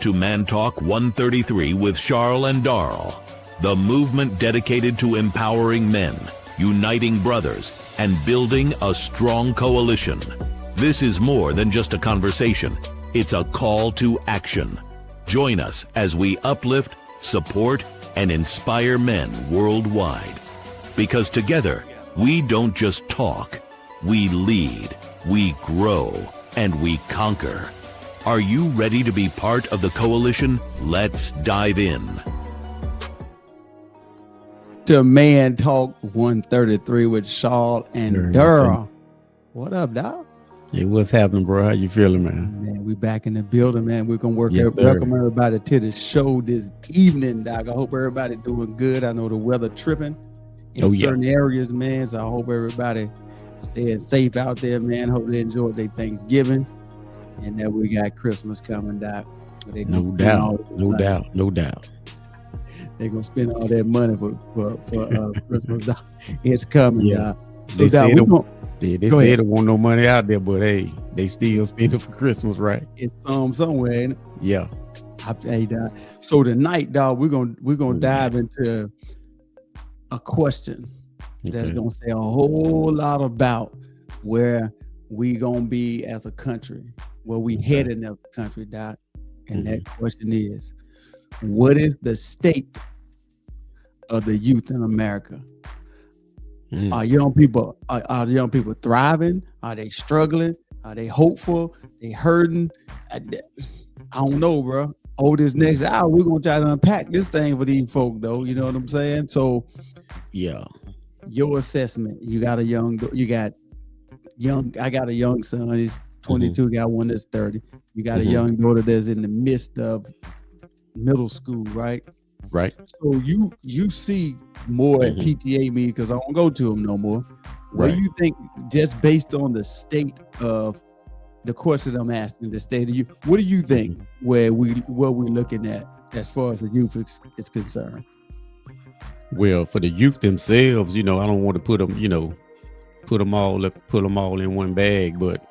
to Man Talk 133 with Charles and Darl, the movement dedicated to empowering men, uniting brothers, and building a strong coalition. This is more than just a conversation. It's a call to action. Join us as we uplift, support, and inspire men worldwide. Because together, we don't just talk, we lead, we grow, and we conquer. Are you ready to be part of the coalition? Let's dive in. To Man Talk 133 with Charles and Darl. What up, dog? Hey, what's happening, bro? How you feeling, man? Man, we back in the building, man. We're gonna welcome everybody to the show this evening, dog. I hope everybody doing good. I know the weather tripping in certain areas, man. So I hope everybody staying safe out there, man. Hope they enjoyed their Thanksgiving, and that we got Christmas coming, dog. No doubt. They're gonna spend all that money for Christmas, dog. It's coming, dog. So they said they there wasn't no money out there, but hey, they still spend it for Christmas, right? It's somewhere, ain't it? Yeah. Hey, dog. So tonight, dog, we're gonna dive into a question that's gonna say a whole lot about where we gonna be as a country, where we heading as a country, dog. And that question is, what is the state of the youth in America? Are young people thriving? Are they struggling? Are they hopeful? They hurting? I don't know, bro. Over this next hour, we're gonna try to unpack this thing for these folk, though. You know what I'm saying? So, yeah, your assessment. I got a young son. He's 22. Got one that's 30. You got a young daughter that's in the midst of middle school, right? Right. So you see more at PTA meetings, because I don't go to them no more. What do you think, just based on the state of the question I'm asking, the state of you, what do you think what we're looking at as far as the youth is concerned? Well, for the youth themselves, I don't want to put them all in one bag, but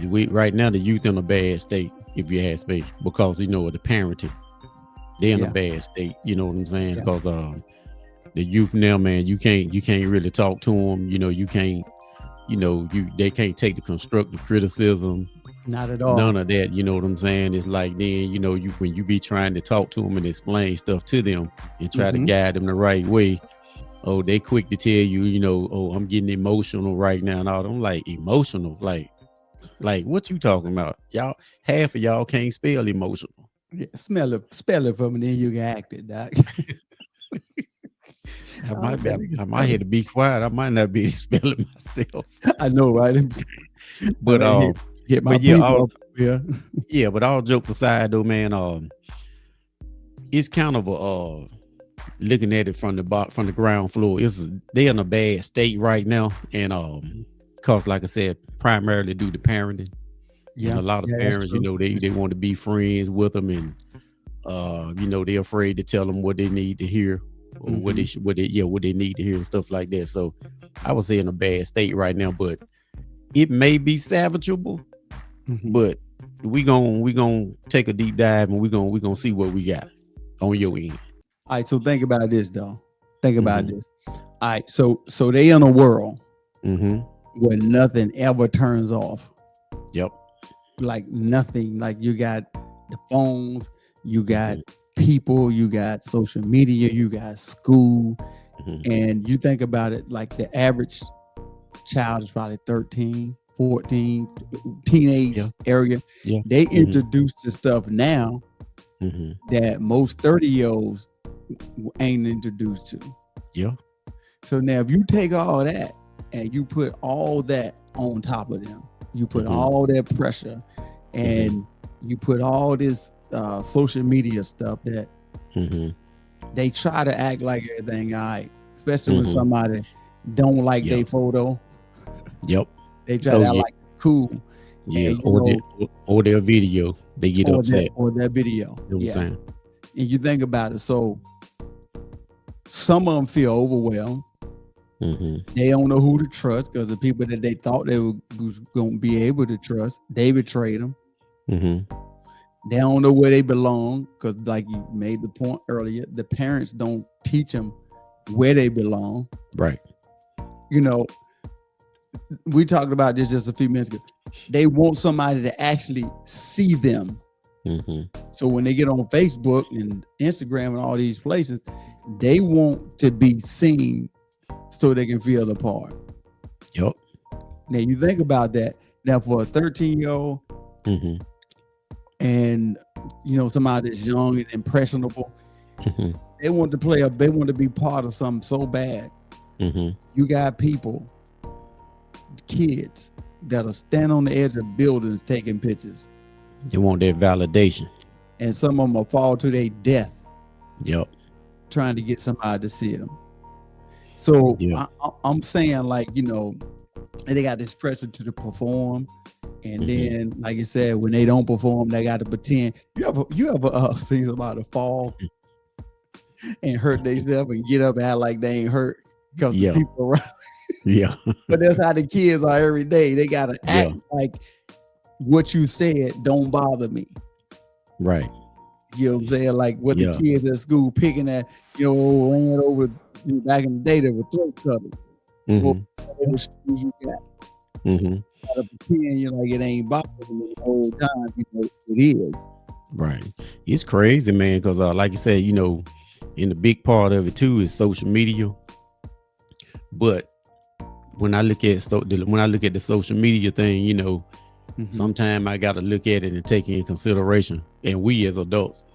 right now the youth in a bad state, if you ask me, because of the parenting. They're in a bad state, you know what I'm saying? Yeah. Because the youth now, man, you can't really talk to them. You can't, they can't take the constructive criticism. Not at all. None of that. You know what I'm saying? It's like then, when you be trying to talk to them and explain stuff to them and try to guide them the right way. Oh, they quick to tell you, oh, I'm getting emotional right now. And all. I'm like, emotional? Like what you talking about? Y'all, half of y'all can't spell emotional. Yeah, spell it for me, then you can act it, doc. I might have to be quiet. I might not be spelling myself. I know, right? But but all jokes aside, though, man, it's kind of looking at it from the ground floor. They're in a bad state right now, and because, like I said, primarily due to parenting. Yeah, and a lot of parents, they want to be friends with them, and they're afraid to tell them what they need to hear, or what they need to hear and stuff like that. So I would say in a bad state right now, but it may be salvageable. But we gonna take a deep dive, and we gonna see what we got on your end. All right, so think about this, though. Think about this. All right, so they in a world where nothing ever turns off. Yep. Like nothing. Like you got the phones, you got people, you got social media, you got school, and you think about it, like the average child is probably 13, 14, teenage area. Yeah. They introduced to stuff now that most 30-year-olds ain't introduced to. Yeah. So now if you take all that and you put all that on top of them, you put all that pressure, and you put all this social media stuff that they try to act like everything all right, especially when somebody don't like their photo. Yep. They try to act like it's cool. Yeah, or their video, they get upset. Or their video. You know what I'm saying? And you think about it, so some of them feel overwhelmed. They don't know who to trust, because the people that they thought they was going to be able to trust, they betrayed them. They don't know where they belong because, like you made the point earlier, the parents don't teach them where they belong. Right. You know, we talked about this just a few minutes ago. They want somebody to actually see them. So when they get on Facebook and Instagram and all these places, they want to be seen so they can feel the part. Yep. Now you think about that. Now for a 13-year-old and somebody that's young and impressionable, they want to they want to be part of something so bad. You got people, kids that'll stand on the edge of buildings taking pictures. They want that validation. And some of them will fall to their death. Yep. Trying to get somebody to see them. So I'm saying, like, they got this pressure to perform. And then, like you said, when they don't perform, they got to pretend. You ever seen somebody fall and hurt themselves and get up and act like they ain't hurt because the people around? Yeah. But that's how the kids are every day. They got to act like what you said don't bother me. Right. You know what I'm saying? Like what the kids at school picking at, ran over back in the day, they were throat cutters. Whatever shoes you got. Gotta pretend like it ain't bothering me the whole time. It is. Right. It's crazy, man, because like you said, in the big part of it too is social media. But when I look at the social media thing, sometimes I got to look at it and take it in consideration. And we as adults,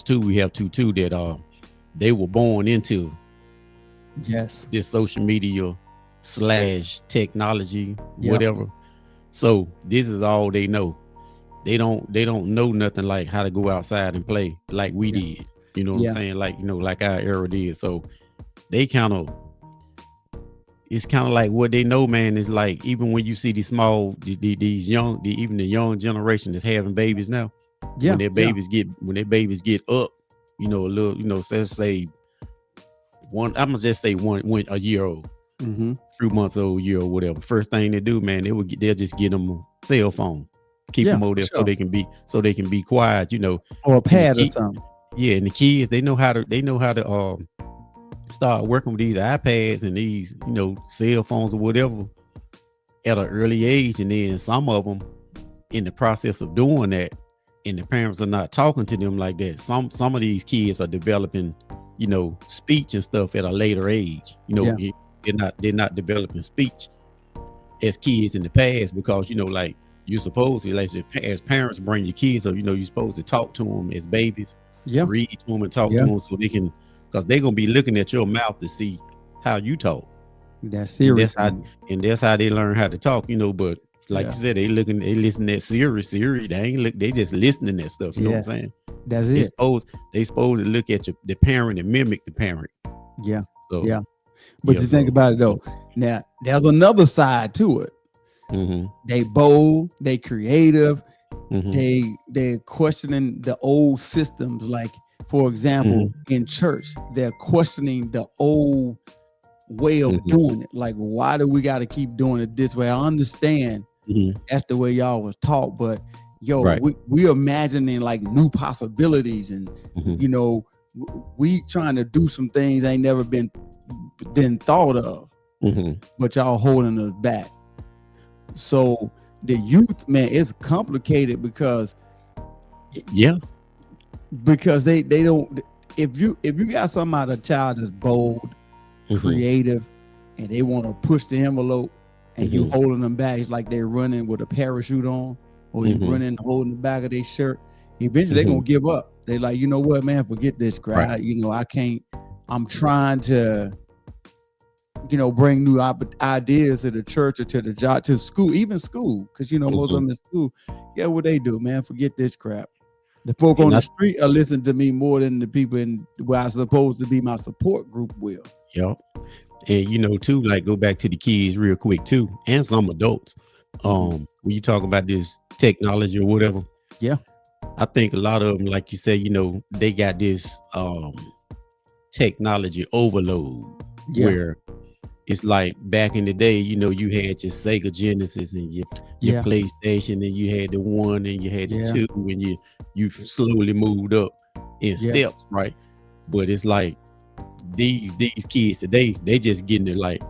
too, we have too that they were born into this social media / technology, whatever. So this is all they know. They don't know nothing like how to go outside and play like we did. You know what I'm saying? Like, like our era did. So they it's kind of like what they know, man, is like, even when you see these young generation that's having babies now, when their babies get up, a little, let's say I'm gonna just say one a year old, 3 months old, year or whatever. First thing they do, man, they'll just get them a cell phone, keep them over there so they can be quiet, or a pad or something. Yeah, and the kids, they know how to start working with these iPads and these, cell phones or whatever at an early age. And then some of them in the process of doing that, and the parents are not talking to them like that. Some of these kids are developing, speech and stuff at a later age. They're not developing speech as kids in the past because, like you're supposed to, like as parents bring your kids up, you're supposed to talk to them as babies, read to them and talk to them so they can, because they're gonna be looking at your mouth to see how you talk. That's serious. That's how they learn how to talk, But like you said, they listen at Siri. They just listening at stuff. You know what I'm saying? That's it. They supposed to look at the parent and mimic the parent. Yeah. So but you think about it though. Now there's another side to it. They bold, they creative, they're questioning the old systems. Like, for example, in church, they're questioning the old way of doing it. Like, why do we got to keep doing it this way? I understand that's the way y'all was taught, but we imagining like new possibilities, and we trying to do some things ain't never been thought of, but y'all holding us back. So the youth, man, it's complicated because they don't. If you got a child that's bold, creative, and they want to push the envelope, and you holding them back, it's like they're running with a parachute on, or you running holding the back of their shirt. Eventually, they're gonna give up. They're like, you know what, man, forget this crap. I can't. I'm trying to, bring new ideas to the church or to the job, to school, even school, because most of them in school. Yeah, what they do, man, forget this crap. The folk on the street are listening to me more than the people where I'm supposed to be my support group will. Yep. And too, like, go back to the kids real quick too, and some adults. When you talk about this technology or whatever, I think a lot of them, like you said, they got this technology overload where it's like back in the day, you know, you had your Sega Genesis and your PlayStation, and you had the 1 and you had the 2, and you slowly moved up in steps, right? But it's like these kids today, they just getting it like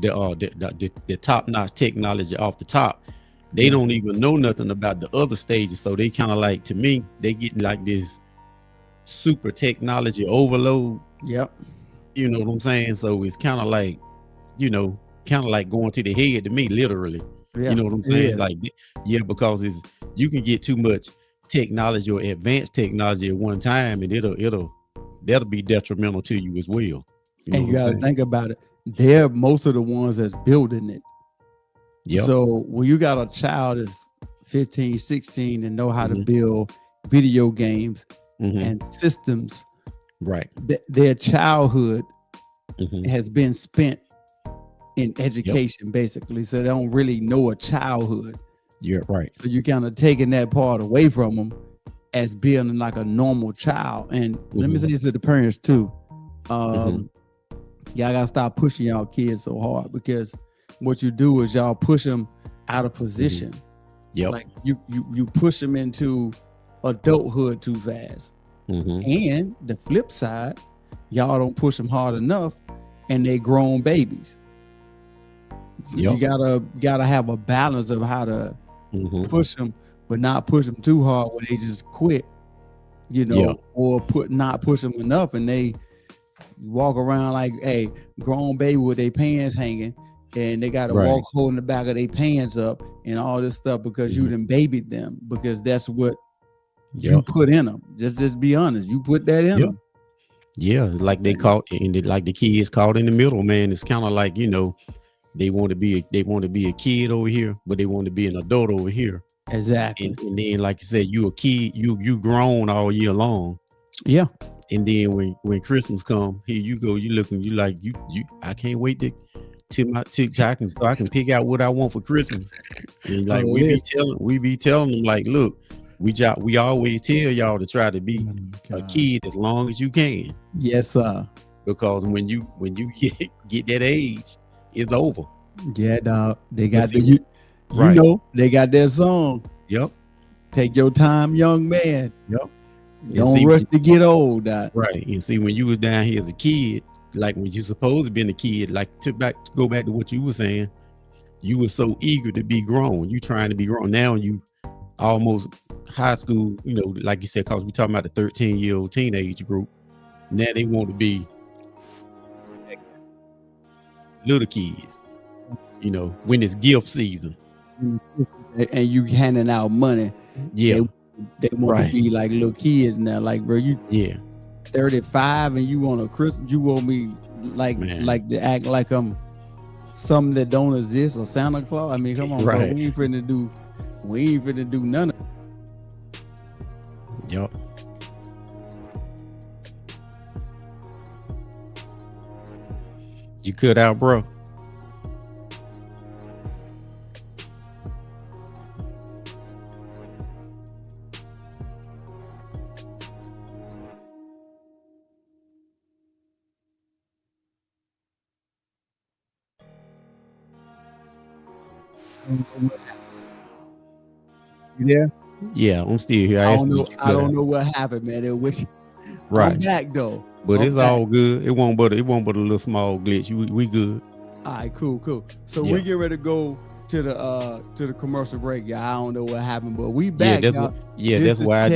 the top-notch technology off the top. They don't even know nothing about the other stages, so they kind of like, to me, they getting like this super technology overload. Yep. You know what I'm saying? So it's kind of like, you know, kind of like going to the head to me, literally. You know what I'm saying? Like, because you can get too much technology or advanced technology at one time, and that'll be detrimental to you as well. You know, and you got to think about it. They're most of the ones that's building it. So when you got a child that's 15, 16 and know how to build video games and systems, right? Their childhood has been spent in education, basically. So they don't really know a childhood. You're right. So you kind of taking that part away from them as being like a normal child. And let me say this to the parents too. Y'all gotta stop pushing y'all kids so hard, because what you do is y'all push them out of position. Like you push them into adulthood too fast. And the flip side, y'all don't push them hard enough, and they grown babies. So you gotta have a balance of how to push them, but not push them too hard where they just quit, you know, or not push them enough and they walk around like a grown baby with their pants hanging, and they gotta walk holding the back of their pants up and all this stuff because you done babied them, because that's what you put in them. Just be honest, you put that in them. It's like they caught, and like the kids caught in the middle, man. It's kind of like, you know, they want to be a kid over here, but they want to be an adult over here. Exactly. And then, like you said, you a kid, you grown all year long. And then when Christmas come, here you go, you looking, you like, you I can't wait till I can pick out what I want for Christmas. And like we be telling them, like, look, we always tell y'all to try to be a kid as long as you can. Yes, sir. Because when you get that age, it's over. Yeah, dog. They got you know, they got that song. Take your time, young man. Don't rush to get old. Right. And see, when you was down here as a kid, like when you supposed to be a kid, like to go back to what you were saying, you were so eager to be grown. You trying to be grown. Now you almost high school, you know, like you said, because we talking about the 13-year-old teenage group. Now they want to be little kids, you know, when it's gift season. And you handing out money. They want to be like little kids now. Like, bro, you 35 and you want a Christmas, you want me like to act like I'm something that don't exist, or Santa Claus. I mean, come on, bro. We ain't finna do none of it. You cut out, bro. You there? Yeah, I'm still here. I don't know what happened, man. I'm back though. But it's all good. It won't but a little small glitch. We good. All right, cool. So we get ready to go to the commercial break. Yeah, I don't know what happened, but we back. That's why I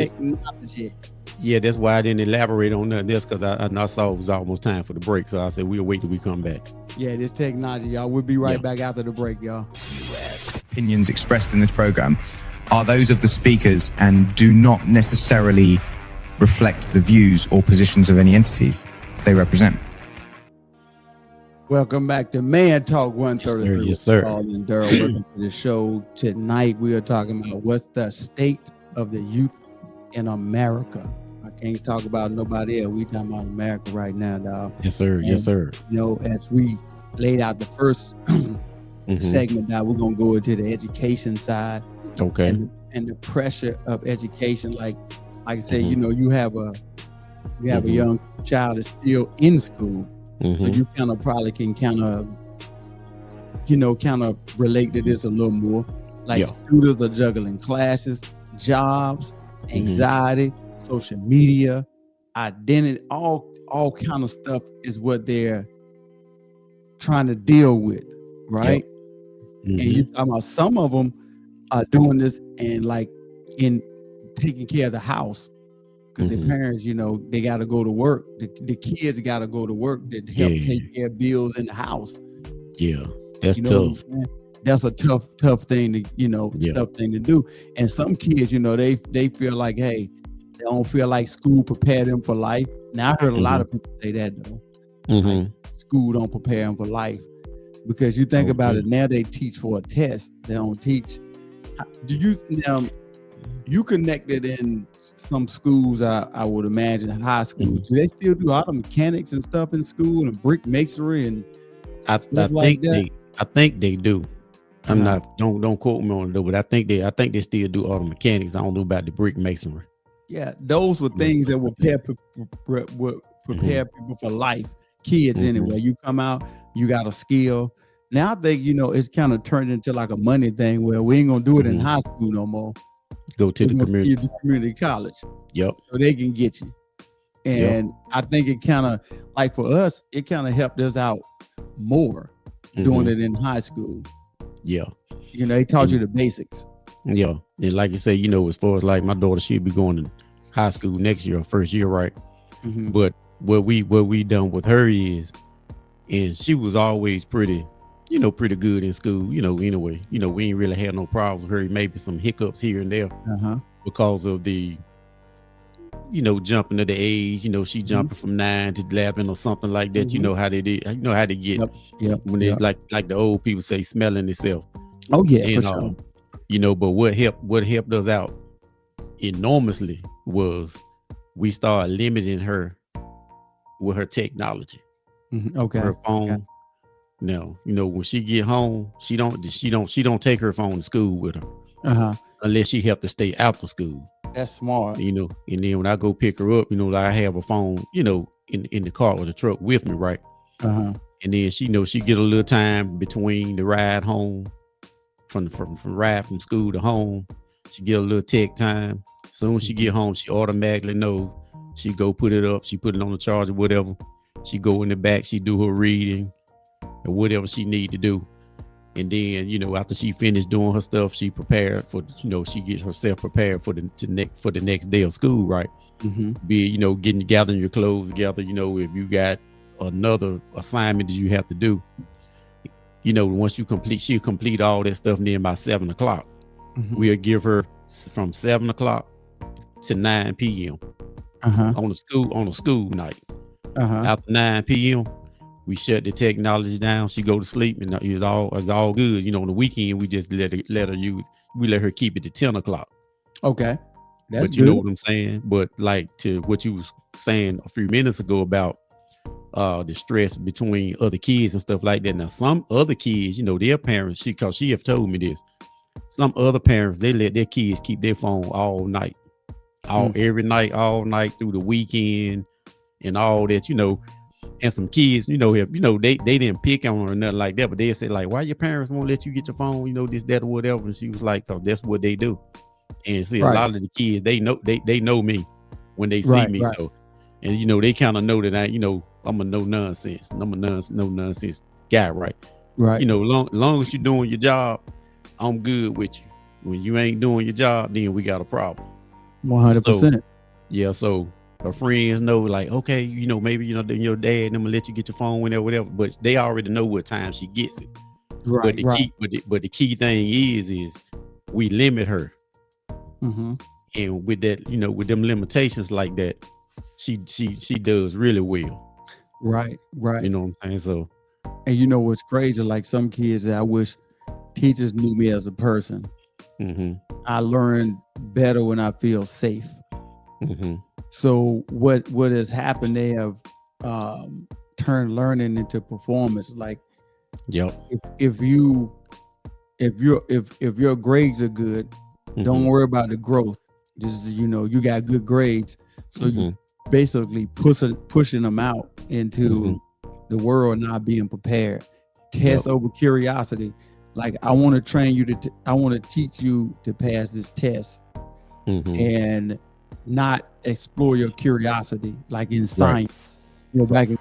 didn't elaborate on none of this, because I saw it was almost time for the break. So I said we'll wait till we come back. Yeah, this technology, y'all. We'll be right back after the break, y'all. Opinions expressed in this program are those of the speakers and do not necessarily reflect the views or positions of any entities they represent. Welcome back to Man Talk 133. Yes, sir. Carl and Daryl. Welcome to the show. Tonight we are talking about what's the state of the youth in America. I can't talk about nobody else. We talking about America right now, dog. Yes, sir. And, yes, sir. You know, as we laid out the first segment, now we're gonna go into the education side. Okay. And the pressure of education, like I said, you know, you have a young child that's still in school, So you kind of probably can kind of relate to this a little more. Like students are juggling classes, jobs, anxiety, social media, identity, all kind of stuff is what they're trying to deal with, right? And you talking about some of them are doing this and like in taking care of the house because their parents, they got to go to work. The kids got to go to work to help take care of bills in the house. Yeah, that's tough. That's a tough thing to, tough thing to do. And some kids, they feel like, hey, they don't feel like school prepared them for life. Now I heard a lot of people say that though. Like, school don't prepare them for life because you think about it now. They teach for a test. They don't teach. You connected in some schools, I would imagine high school. Do they still do auto mechanics and stuff in school and brick masonry and stuff like that? I think they do. I'm not. Don't quote me on it though, but I think they still do auto mechanics. I don't know about the brick masonry. Yeah, those were things that would prepare people for life. Kids anyway. You come out, you got a skill. Now I think it's kind of turned into like a money thing where we ain't gonna do it in high school no more. Go to the community college. Yep. So they can get you. And I think it kind of like for us, it kind of helped us out more doing it in high school. Yeah. They taught you the basics. Yeah. And like you say, as far as like my daughter, she'll be going to high school next year, first year, right? But what we done with her is, and she was always pretty good in school, anyway. We ain't really had no problems with her. Maybe some hiccups here and there because of the, jumping of the age, she jumping from 9 to 11 or something like that. You know how they did, how they get when they like the old people say smelling itself. Oh yeah, and, for sure. But what helped us out enormously was we started limiting her with her technology. Okay. Her phone. Okay. Now, when she get home, she don't take her phone to school with her. Unless she have to stay after school. That's smart. And then when I go pick her up, I have a phone, in the car or the truck with me, right? And then she get a little time between the ride home from ride from school to home. She get a little tech time. Soon as she get home, she automatically knows. She go put it up, she put it on the charger, whatever. She go in the back, she do her reading or whatever she need to do. And then, after she finished doing her stuff, she prepared for, she gets herself prepared for the next day of school, right? Be, gathering your clothes together, if you got another assignment that you have to do, once she'll complete all that stuff. And then by 7 o'clock, we'll give her from 7 o'clock to 9 p.m. on a school night. After 9 p.m., we shut the technology down. She go to sleep, and it's all good. On the weekend, we just let her keep it to 10 o'clock. Okay, that's good. Know what I'm saying? But like to what you was saying a few minutes ago about the stress between other kids and stuff like that. Now, some other kids, their parents, because she have told me this. Some other parents, they let their kids keep their phone all night, every night, all night through the weekend, and all that. And some kids, they didn't pick on her or nothing like that, but they say like, why your parents won't let you get your phone, this, that, or whatever. And she was like, cause that's what they do. And see, a lot of the kids, they know me when they see me. So, and they kind of know that I'm a no nonsense guy, right? Right. Long as you're doing your job, I'm good with you. When you ain't doing your job, then we got a problem. 100%. Yeah. So her friends know, like, okay, maybe your dad, I'm gonna let you get your phone whenever, whatever. But they already know what time she gets it. Right. But the key thing is we limit her. And with that, with them limitations like that, she does really well. Right. You know what I'm saying? So, and what's crazy? Like some kids that I wish teachers knew me as a person. I learn better when I feel safe. So what has happened? They have turned learning into performance. Like, if your grades are good, don't worry about the growth. Just you got good grades, so you basically pushing them out into the world not being prepared. Test over curiosity. Like, I want to train you I want to teach you to pass this test and not explore your curiosity, like in science. You know, back in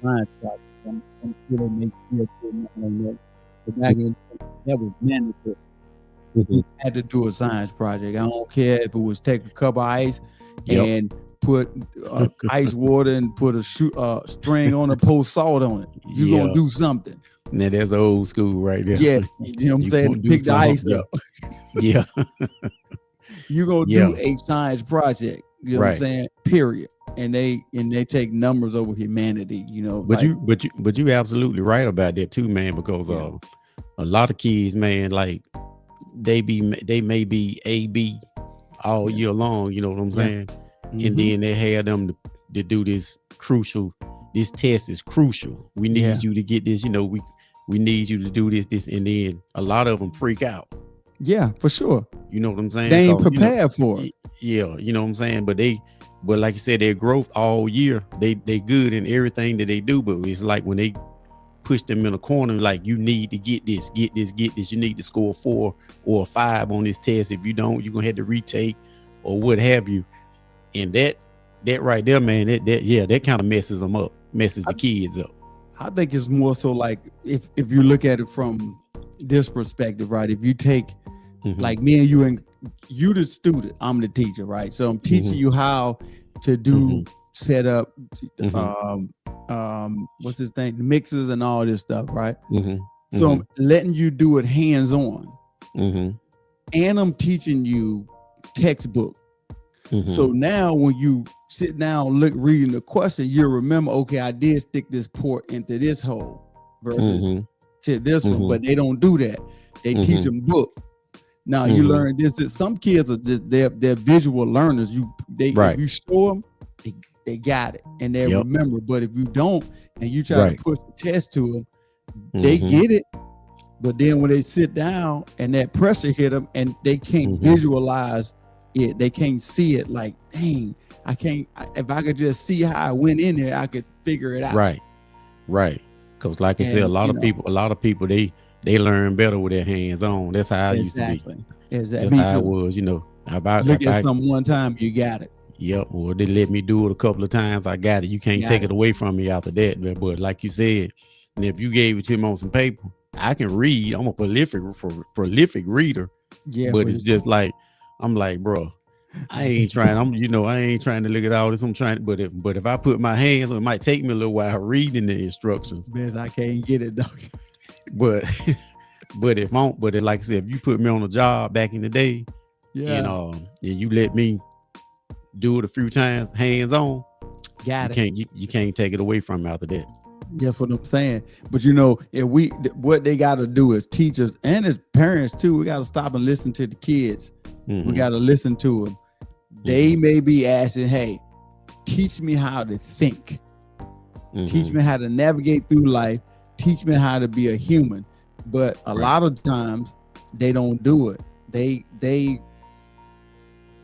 science, I'm sure they may still on that. But back in that was mandatory. You had to do a science project. I don't care if it was take a cup of ice and put ice water and put a string on it, pour salt on it. You're gonna do something. Now that's old school right there. Yeah, you know what I'm saying? Pick the ice up. Yeah. You're gonna do a science project. You know what I'm saying? Period. And they take numbers over humanity, you know. But you absolutely right about that too, man, because a lot of kids, man, like they may be AB all year long, you know what I'm saying? And then they have them to do this test is crucial. We need you to get this, you know, we need you to do this, and then a lot of them freak out. Yeah, for sure. You know what I'm saying? They ain't prepared for it. Yeah, you know what I'm saying? But like you said, their growth all year, they good in everything that they do, but it's like when they push them in a corner, like, you need to get this. You need to score 4 or 5 on this test. If you don't, you're gonna have to retake or what have you. And that right there, man, that kind of messes them up, messes the kids up. I think it's more so like if you look at it from this perspective, right? If you take like me and you, and you the student, I'm the teacher, right? So I'm teaching you how to do set up what's this thing, the mixes and all this stuff, right? So I'm letting you do it hands-on, and I'm teaching you textbook. So now when you sit down, reading the question, you'll remember, okay, I did stick this port into this hole versus to this one, but they don't do that. They teach them book. Now you learn this. Some kids are just they're visual learners. If you show them, they got it and they remember. But if you don't and you try to push the test to them, they get it. But then when they sit down and that pressure hit them and they can't visualize it, they can't see it. Like, dang, I can't. If I could just see how I went in there, I could figure it out. Right. Because like I said, a lot of people they learn better with their hands on. That's how I used to be. That's how it was, you know. Look at something one time, you got it. Yep. Or they let me do it a couple of times, I got it. You can't take it away from me after that. But like you said, and if you gave it to me on some paper, I can read. I'm a prolific reader. Yeah. But it's just like, I'm like, bro, I ain't trying. I ain't trying to look at all this. I'm trying. But if I put my hands on it, might take me a little while reading the instructions. Bitch, I can't get it, dog. But like I said, if you put me on a job back in the day, and you let me do it a few times, hands on, you can't take it away from me after that. That's what I'm saying. But what they got to do as teachers and as parents too, we got to stop and listen to the kids. We got to listen to them. They may be asking, hey, teach me how to think. Teach me how to navigate through life. Teach me how to be a human. But a lot of times they don't do it. They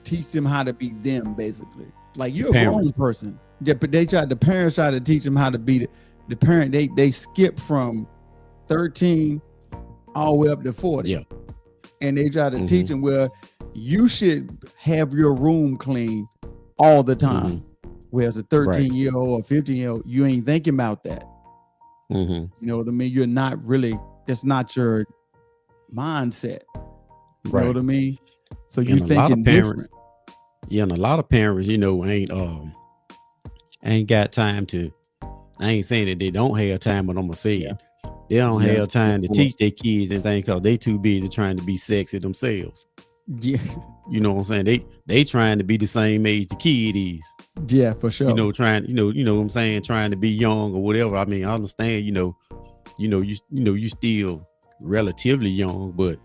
teach them how to be them, basically. Like, you're a grown person. But the parents try to teach them how to be the parent. They skip from 13 all the way up to 40. Yeah. And they try to teach them, well, you should have your room clean all the time. Whereas a 13-year-old or 15-year-old, you ain't thinking about that. You know what I mean? You're not really, that's not your mindset. You know what I mean? So you thinking different. Yeah, and a lot of parents, ain't got time to, I ain't saying that they don't have time, but I'm gonna say it. They don't have time to teach their kids anything because they too busy trying to be sexy themselves. Yeah. You know what I'm saying? They trying to be the same age the kid is. Yeah, for sure. Trying, you know what I'm saying, trying to be young or whatever. I mean, I understand, you still relatively young, but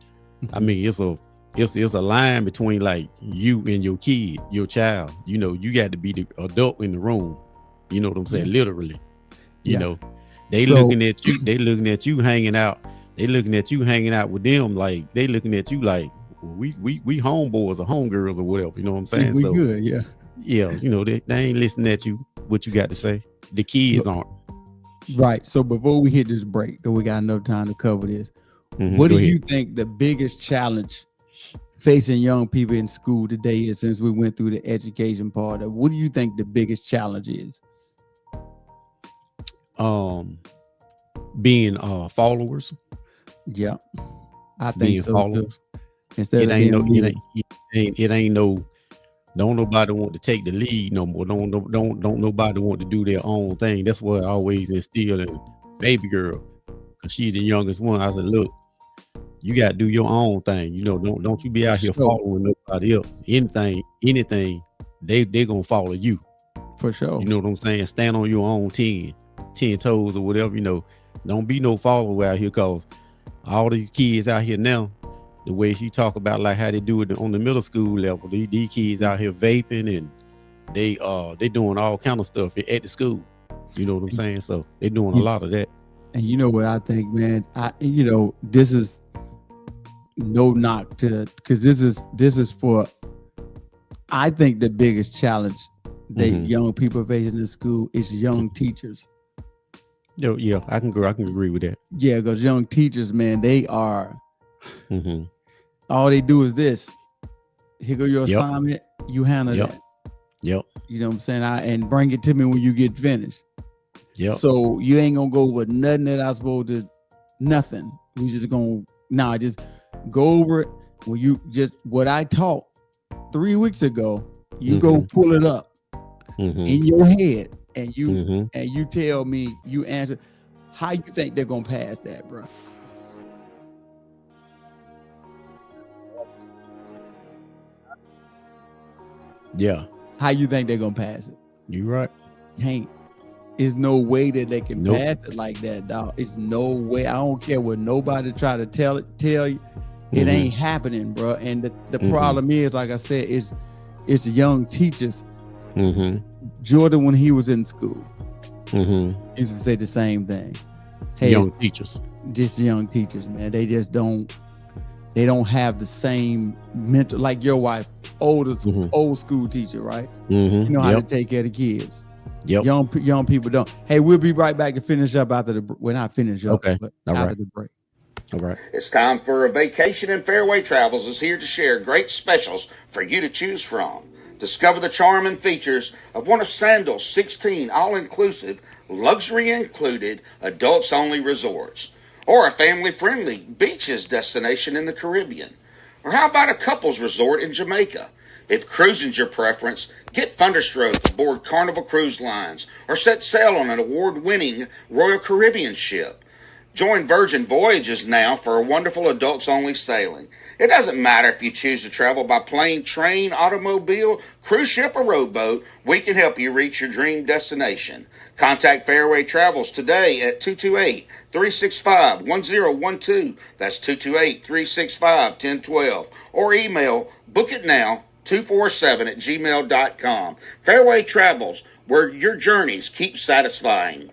I mean, it's a line between like you and your kid, your child. You got to be the adult in the room. You know what I'm saying? Literally. They looking at you hanging out. They looking at you hanging out with them, like they looking at you like, we homeboys or homegirls or whatever. You know what I'm saying? We good, yeah. Yeah, they ain't listening at you, what you got to say. The kids aren't. Right. So before we hit this break, because we got enough time to cover this, what do you think the biggest challenge facing young people in school today is, since we went through the education part of, what do you think the biggest challenge is? Being followers. Yeah, I think Being so followers. too. Instead of being leaders. It ain't no. Don't nobody want to take the lead no more. Don't nobody want to do their own thing. That's what I always instill in baby girl, because she's the youngest one. I said, look, you got to do your own thing. You know, don't you be out here following nobody else. Anything, they gonna follow you. For sure. You know what I'm saying? Stand on your own 10 toes or whatever. You know, don't be no follower out here, cause all these kids out here now, the way she talk about like how they do it on the middle school level, these kids out here vaping, and they doing all kind of stuff at the school. You know what I'm saying? So they doing a lot of that. And you know what I think, man? This is no knock to, because this is for, I think the biggest challenge that young people facing in school is young teachers. Yeah, I can agree with that. Yeah, because young teachers, man, they are all they do is this. Here go your assignment, you handle that. Yep. You know what I'm saying? And bring it to me when you get finished. Yep. So you ain't gonna go with nothing that I supposed to, nothing. We just gonna just go over it. When you just what I taught 3 weeks ago, you go pull it up in your head, and you tell me, you answer. How you think they're gonna pass that, bro? Yeah. How you think they're gonna pass it? You right. Ain't. There's no way that they can pass it like that, dog. It's no way. I don't care what nobody try to tell you. It ain't happening, bro. And the problem is, like I said, it's young teachers. Jordan, when he was in school, used to say the same thing. Hey, young teachers. Just young teachers, man. They just don't have the same mental, like your wife, old school teacher, right? You know how to take care of the kids. Yep. Young people don't. Hey, we'll be right back to finish up after the. We're not finished up, but after the break. All right. It's time for a vacation, and Fairway Travels is here to share great specials for you to choose from. Discover the charm and features of one of Sandals' 16 all-inclusive, luxury-included, adults-only resorts. Or a family-friendly beaches destination in the Caribbean. Or how about a couples resort in Jamaica? If cruising's your preference, get Thunderstroke aboard Carnival Cruise Lines or set sail on an award-winning Royal Caribbean ship. Join Virgin Voyages now for a wonderful adults-only sailing. It doesn't matter if you choose to travel by plane, train, automobile, cruise ship, or rowboat, we can help you reach your dream destination. Contact Fairway Travels today at 228-365-1012. That's 228-365-1012. Or email bookitnow247@gmail.com. Fairway Travels, where your journeys keep satisfying.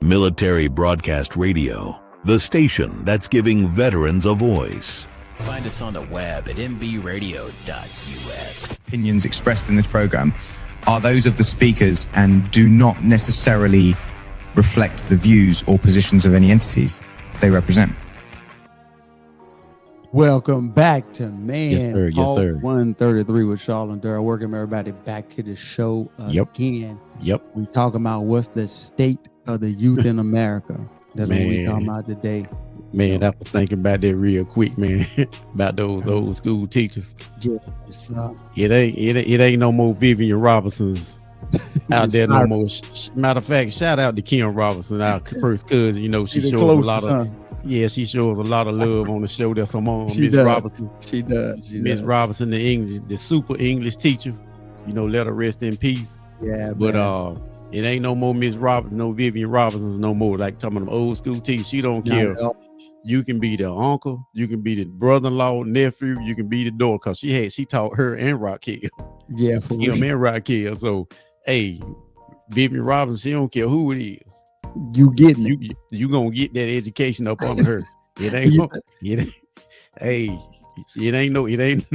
Military Broadcast Radio, the station that's giving veterans a voice. Find us on the web at mbradio.us. Opinions expressed in this program are those of the speakers and do not necessarily reflect the views or positions of any entities they represent. Welcome back to Yes, sir. 133 with Charlotte and Durrell. Welcome everybody back to the show again. Yep. We talking about what's the state of the youth in America. That's what we talking about today. Man, I was thinking about that real quick, man. About those old school teachers. Yes, It ain't no more Vivian Robinsons out there no more. Matter of fact, shout out to Kim Robinson, our first cousin. You know, she shows a lot of she shows a lot of love on the show. That's her mom, Miss Robinson. She does. Miss Robinson, the super English teacher. You know, let her rest in peace. Yeah, but it ain't no more Miss Robinson, no Vivian Robinsons no more. Like talking about them old school teachers. She don't care. You can be the uncle, you can be the brother-in-law, nephew, you can be the daughter, because she taught her and Raquel. Yeah, for him and Raquel. So, hey, Vivian Robinson, she don't care who it is. You getting it. You gonna get that education up under her. It ain't it ain't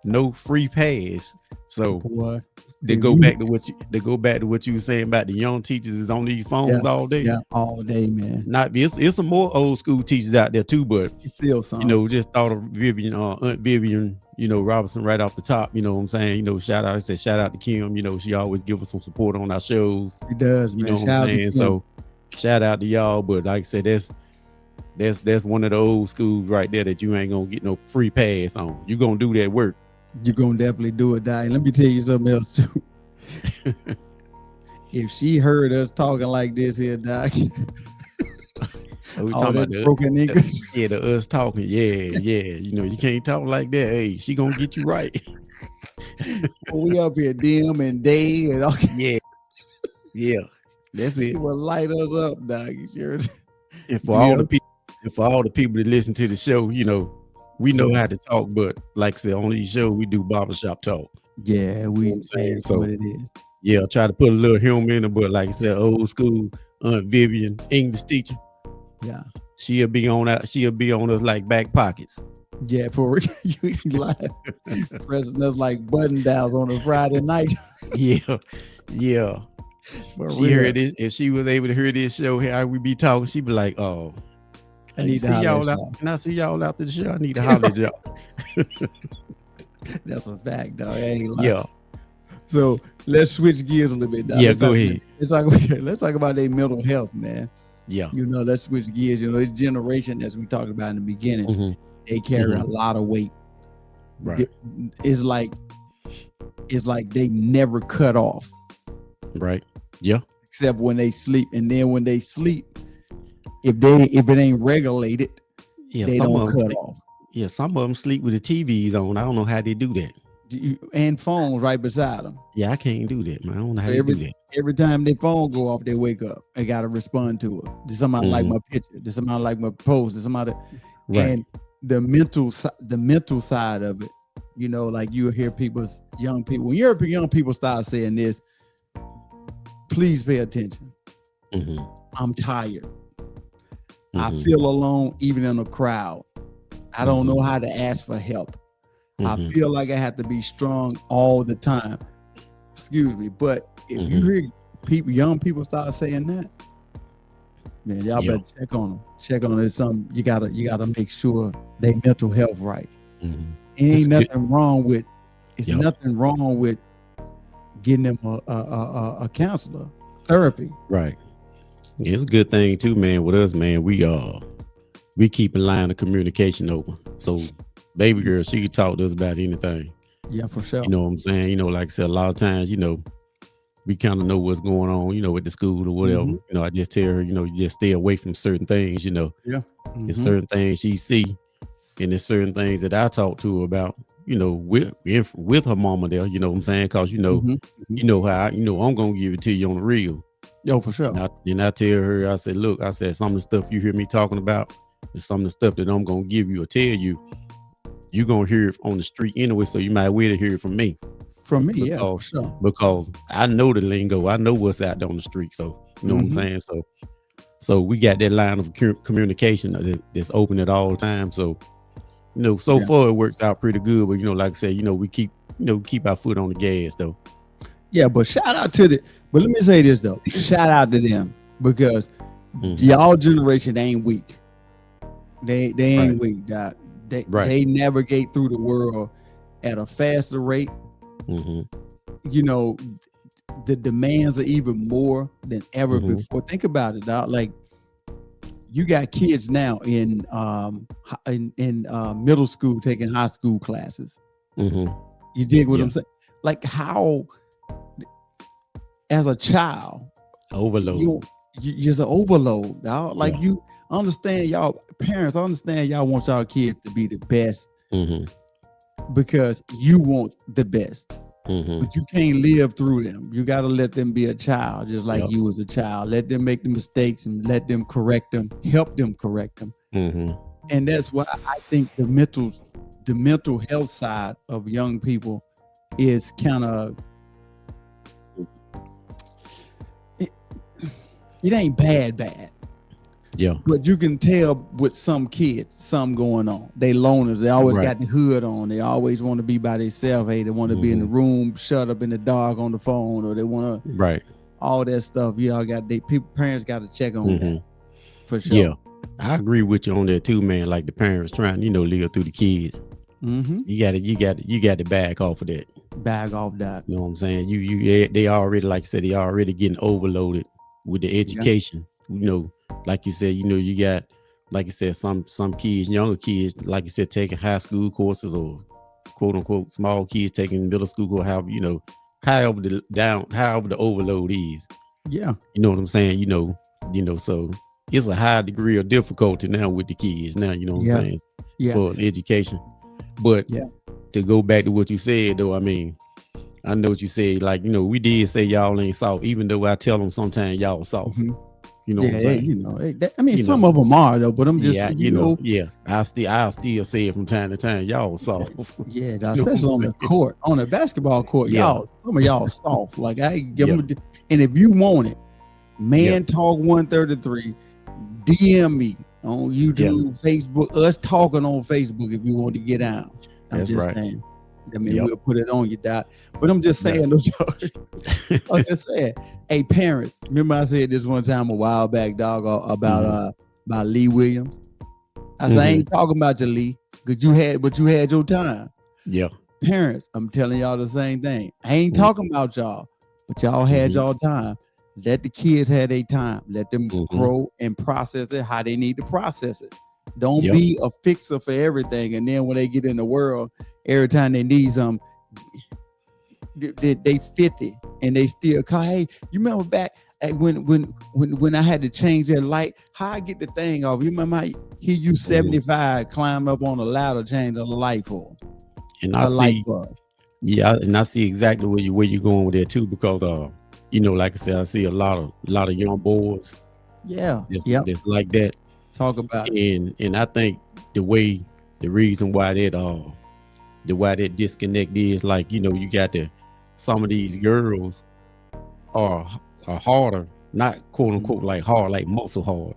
no free pass. So they go back to what you were saying about the young teachers is on these phones all day. Yeah, all day, man. Not it's some more old school teachers out there too, but It's still some. you know, just thought of Vivian, Aunt Vivian, you know, Robinson right off the top. You know what I'm saying? You know, shout out to Kim. You know, she always give us some support on our shows. She does, You man. know what I'm saying? So shout out to y'all. But like I said, that's one of the old schools right there that you ain't gonna get no free pass on. You gonna do that work. You're gonna definitely do it, Doc. Let me tell you something else too. If she heard us talking like this here, Doc, We all talking that about broken English. the us talking. Yeah. You know, you can't talk like that. Hey, she gonna get you right. We up here, dim and day, and all. Yeah. That's It it. will light us up, Doc. You sure? And for all the people that listen to the show, you know, we know how to talk, but like I said, on these shows we do barbershop talk. Yeah, we I'm saying? that's So what it is. yeah, try to put a little humor in it, but like I said, old school Aunt Vivian, English teacher, Yeah, she'll be on us like back pockets. yeah. For you live pressing us like button downs on a Friday night. Yeah. For She real. heard it, if she was able to hear this show, how we be talking, she'd be like, "Oh, I need to see holler y'all at out. Can I see y'all after the show? I need to holler at y'all." That's a fact, dog. I ain't lying. Yeah, So let's switch gears a little bit. Dog. Yeah, Let's go talk- ahead. Let's talk about their mental health, man. yeah. You know, let's switch gears. You know, this generation, as we talked about in the beginning, Mhm. they carry Mhm. a lot of weight. Right, It's like they never cut off, right. Yeah, except when they sleep. And then when they sleep, if it ain't regulated, yeah. they Some don't of them, cut sleep, off. yeah. Some of them sleep with the TVs on. I don't know how they do that. And phones right beside them. Yeah, I can't do that, man. I don't know how So they do that. Every time their phone go off, they wake up. They gotta respond to it. Did somebody like Mhm. my picture? Did somebody like my post? Did somebody? Right. And the mental side of it, you know, like you hear young people. When you hear young people start saying this, please pay attention. Mhm. I'm tired. I Mhm. feel alone, even in a crowd. I don't Mhm. know how to ask for help. I Mhm. feel like I have to be strong all the time. Excuse me, but if you Mhm. hear young people start saying that, man, y'all Yeah. better check on them. Check on it. Something you gotta make sure they mental health right. Mhm. It ain't It's good. nothing wrong with. It's Yep. nothing wrong with getting them a counselor, therapy. Right. Yeah, it's a good thing too, man. With us, man, we keep a line of communication open. So baby girl, she can talk to us about anything. Yeah, for sure. You know what I'm saying? You know, like I said, a lot of times, you know, we kind of know what's going on, you know, with the school or whatever. Mhm. You know, I just tell her, you know, you just stay away from certain things, you know. There's Mhm. certain things she see, and there's certain things that I talk to her about, you know, with her mama there, you know what I'm saying? Cause you know, Mhm. you know how I'm gonna give it to you on the real. Yo, for sure. And I tell her, I said, look, I said, some of the stuff you hear me talking about is some of the stuff that I'm gonna give you or tell you, you're gonna hear it on the street anyway, so you might wait to hear it from me. From me, yeah, for sure. Because I know the lingo, I know what's out there on the street. So you know what I'm Mhm. saying? So we got that line of communication that's open at all times. So you know, so Yeah. far it works out pretty good. But you know, like I said, you know, we keep our foot on the gas though. Yeah, but shout out to but let me say this though. Shout out to them because Mhm. y'all generation ain't weak. They ain't weak, Doc. They navigate through the world at a faster rate. Mm-hmm. You know, the demands are even more than ever Mhm. before. Think about it, Doc. Like you got kids now in middle school taking high school classes. Mm-hmm. You dig what Yeah. I'm saying? Like how, as a child, Overload. you're just an overload, dog. Like Yeah. you understand, y'all parents understand y'all want y'all kids to be the best Mm-hmm. because you want the best, Mm-hmm. but you can't live through them. You got to let them be a child, just like Yep. you was a child. Let them make the mistakes and let them correct them, help them correct them. Mm-hmm. And that's why I think the mental health side of young people is kind of, it ain't bad. Yeah. But you can tell with some kids, something going on. They loners. They always Right. got the hood on. They always want to be by themselves. Hey, they want to be in the room, shut up in the dark on the phone, or they want to Right. all that stuff. You know, parents got to check on that for sure. Yeah. I agree with you on that too, man. Like the parents trying, live through the kids. You got to back off of that. Bag off that. You know what I'm saying? They already, like I said, they already getting overloaded with the education. Like you said, you got, like I said, some kids, younger kids, like you said, taking high school courses, or quote unquote small kids taking middle school course, however the overload is. Yeah. You know what I'm saying? So it's a high degree of difficulty now with the kids now, you know what I'm saying? For education. But to go back to what you said though, I mean, I know what you said, like, we did say y'all ain't soft, even though I tell them sometimes y'all soft. You know what I'm saying? Some of them are though, but I'm just I'll still say it from time to time, y'all soft. Yeah, especially on the court, on the basketball court, y'all, some of y'all soft. Like I give them, and if you want it, Man Talk 133, DM me on YouTube, Facebook, us talking on Facebook if you want to get out. I'm just saying. I mean, we'll put it on you, Doc. But I'm just saying, I'm just saying, hey, parents, remember I said this one time a while back, dog, about Lee Williams. I said, I ain't talking about you, Lee, because you had your time. Yeah. Parents, I'm telling y'all the same thing. I ain't talking about y'all, but y'all had y'all time. Let the kids have their time. Let them grow and process it how they need to process it. Don't be a fixer for everything. And then when they get in the world, every time they need something, they 50 and they still call. Hey, you remember back when I had to change that light? How I get the thing off? You remember I hear you 75 climb up on a ladder, change the light for them. And I see, and I see exactly where you're going with that too, because like I said, I see a lot of young boys. That's like that. Talk about it. And I think the reason why that disconnect is, like, you got some of these girls are harder, not quote unquote like hard, like muscle hard.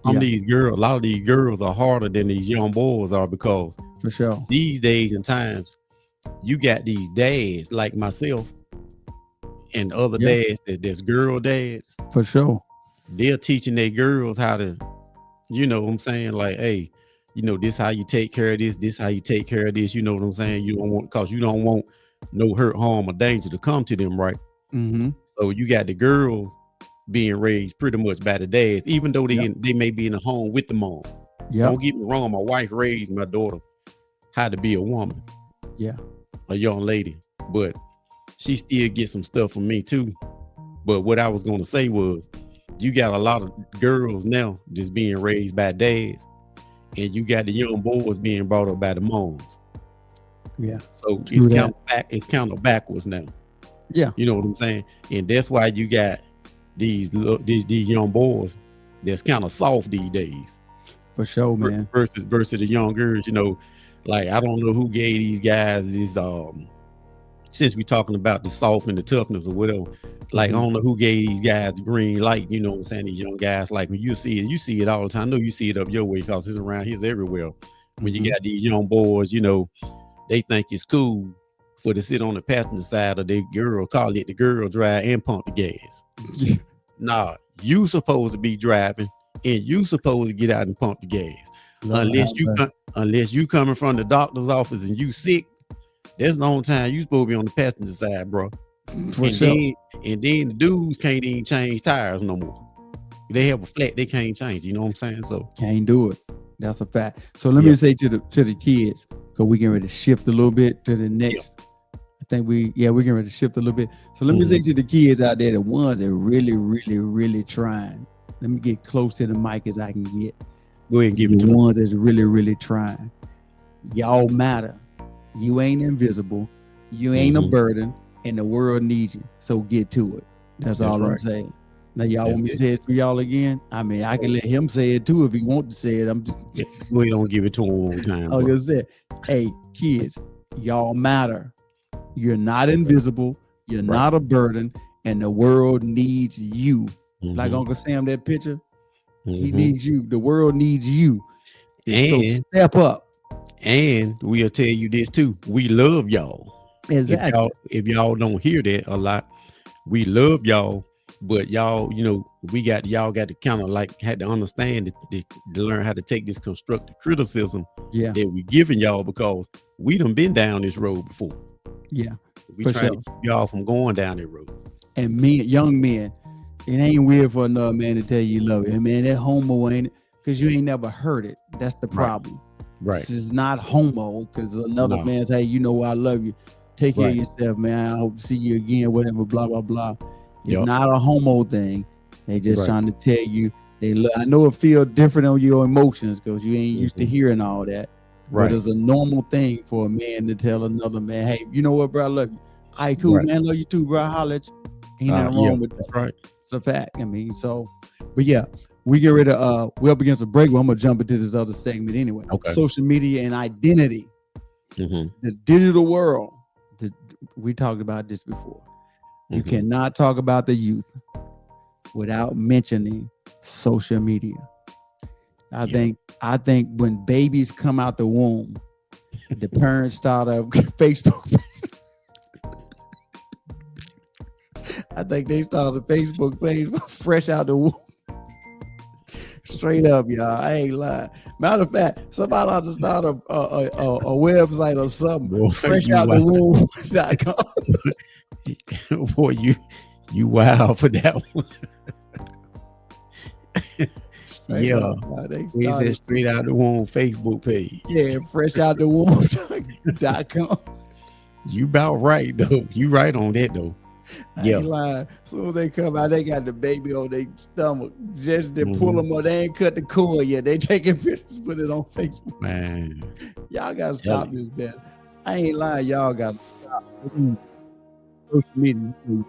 Some of these girls, a lot of these girls are harder than these young boys are, because for sure these days and times you got these dads like myself and other dads that's girl dads. For sure. They're teaching their girls how to, you know what I'm saying? Like, hey, this how you take care of this how you take care of this. You know what I'm saying? You don't want no hurt, harm, or danger to come to them, right? So you got the girls being raised pretty much by the dads, even though they may be in the home with the mom. Don't get me wrong, my wife raised my daughter how to be a woman. A young lady. But she still gets some stuff from me too. But what I was going to say was, you got a lot of girls now just being raised by dads, and you got the young boys being brought up by the moms. So it's kind of backwards now. You know what I'm saying? And that's why you got these young boys that's kind of soft these days. For sure, man. Versus the young girls, like, I don't know who gave these guys this since we talking about the soft and the toughness or whatever, like, I don't know who gave these guys the green light, you know what I'm saying? These young guys, like, when you see it all the time. I know you see it up your way, because it's around here, everywhere. When you got these young boys, they think it's cool for to sit on the passenger side of their girl, call it the girl drive and pump the gas. Nah, you supposed to be driving, and you supposed to get out and pump the gas. Unless you coming from the doctor's office and you sick, that's the only time you supposed to be on the passenger side, bro. And then the dudes can't even change tires no more. They have a flat, they can't change. You know what I'm saying? So can't do it. That's a fact. So let me say to the kids, because we getting ready to shift a little bit to the next. I think we're getting ready to shift a little bit. So let me say to the kids out there, the ones that really, really, really trying. Let me get close to the mic as I can get. Go ahead and give it to the ones that's really, really trying. Y'all matter. You ain't invisible. You ain't a burden, and the world needs you. So get to it. That's all I'm saying. Now, y'all want me to say it for y'all again? I mean, I can let him say it too if he wants to say it. I'm just. We don't give it to him all the time. I was gonna say, hey, kids, y'all matter. You're not invisible. You're not a burden, and the world needs you. Like Uncle Sam, that picture. He Mhm. needs you. The world needs you. And so And step up. and we'll tell you this too. We love y'all. Exactly. If y'all don't hear that a lot, we love y'all, but y'all, y'all got to kind of like had to understand to learn how to take this constructive criticism Yeah. that we giving y'all, because we done been down this road before. Yeah. We For trying sure. to keep y'all from going down that road. And men, young men, it ain't weird for another man to tell you love it. And man, that homo ain't it, because you ain't never heard it. That's the problem. Right. This is not homo, because another No. man say, you know, I love you. Take care of Right. yourself, man. I hope to see you again, whatever, blah, blah, blah. It's Yup. not a homo thing. They just Right. trying to tell you they love. I know it feel different on your emotions because you ain't used to hearing all that. Right. But it's a normal thing for a man to tell another man, hey, you know what, bro, I love you. All right, cool, Right. man. Love you too, bro. Holla at you. Ain't nothing Yeah, wrong with that. that's right. It's a fact. I mean, so, but yeah, we get rid of, we're up against a break. I'm going to jump into this other segment anyway. Okay. Social media and identity, Mm-hmm. the digital world. We talked about this before. You Mhm. cannot talk about the youth without mentioning social media. I think when babies come out the womb, the parents start a Facebook. I think they started a Facebook page fresh out the womb. Straight up, y'all. I ain't lying. Matter of fact, somebody ought to start a website or something. Boy, Fresh you out the wild. womb.com. Boy, you wild for that one. Straight Yeah. up, y'all. They Is that started, straight out the womb Facebook page? yeah, fresh out the womb.com. You about right though. You right on that though. I Yeah. ain't lying. As soon as they come out, they got the baby on their stomach. Just to pull Mhm. them up. They ain't cut the cord yet. They taking pictures, put it on Facebook. Man. Y'all gotta Tell stop this, man. I ain't lying. Y'all gotta stop. Social media. I'm